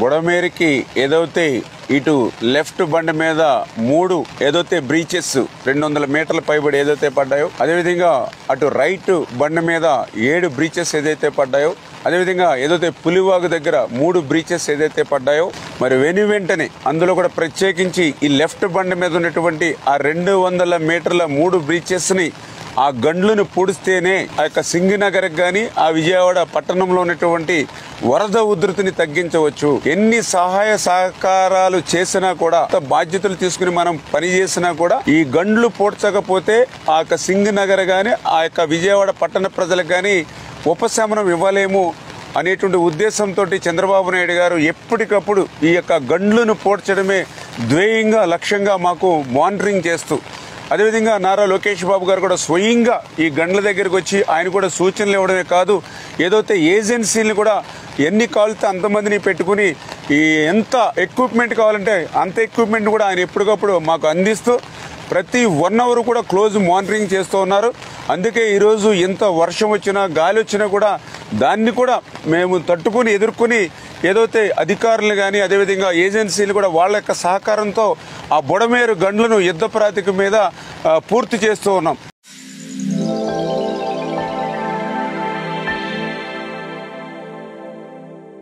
బుడమేరికి ఏదైతే ఇటు లెఫ్ట్ బండి మీద 3 ఏదైతే బ్రీచెస్ 200 మీటర్ల పైబడి ఏదైతే పడ్డాయో, అదేవిధంగా అటు రైట్ బండి మీద 7 బ్రీచెస్ ఏదైతే పడ్డాయో, అదేవిధంగా ఏదైతే పులివాగు దగ్గర 3 బ్రీచెస్ ఏదైతే పడ్డాయో, మరి వెంటనే అందులో కూడా ప్రత్యేకించి ఈ లెఫ్ట్ బండి మీద ఉన్నటువంటి ఆ 200 మీటర్ల 3 బ్రీచెస్ని ఆ గండ్లను పూడిస్తేనే ఆ యొక్క సింగనగర్ కానీ ఆ విజయవాడ పట్టణంలో ఉన్నటువంటి వరద ఉధృతిని తగ్గించవచ్చు. ఎన్ని సహాయ సహకారాలు చేసినా కూడా, బాధ్యతలు తీసుకుని మనం పనిచేసినా కూడా ఈ గండ్లు పూడ్చకపోతే ఆ యొక్క సింగనగర్ కానీ ఆ యొక్క విజయవాడ పట్టణ ప్రజలకు కానీ ఉపశమనం ఇవ్వలేము అనేటువంటి ఉద్దేశంతో చంద్రబాబు నాయుడు గారు ఎప్పటికప్పుడు ఈ యొక్క గండ్లను పూడ్చడమే ధ్యేయంగా లక్ష్యంగా మాకు మానిటరింగ్ చేస్తూ, అదేవిధంగా నారా లోకేష్ బాబు గారు కూడా స్వయంగా ఈ గండ్ల దగ్గరికి వచ్చి ఆయన కూడా సూచనలు ఇవ్వడమే కాదు, ఏదైతే ఏజెన్సీలను కూడా ఎన్ని కావాలితే అంతమందిని పెట్టుకుని ఈ ఎంత ఎక్విప్మెంట్ కావాలంటే అంత ఎక్విప్మెంట్ కూడా ఆయన ఎప్పటికప్పుడు మాకు అందిస్తూ ప్రతి 1 అవర్ కూడా క్లోజ్ మానిటరింగ్ చేస్తూ ఉన్నారు. అందుకే ఈరోజు ఎంత వర్షం వచ్చినా గాలి వచ్చినా కూడా దాన్ని కూడా మేము తట్టుకుని ఎదుర్కొని ఏదైతే అధికారులు కానీ అదేవిధంగా ఏజెన్సీలు కూడా వాళ్ళ యొక్క సహకారంతో ఆ బుడమేరు గండ్లను యుద్ధ ప్రాతిపదిక మీద పూర్తి చేస్తూ ఉన్నాం.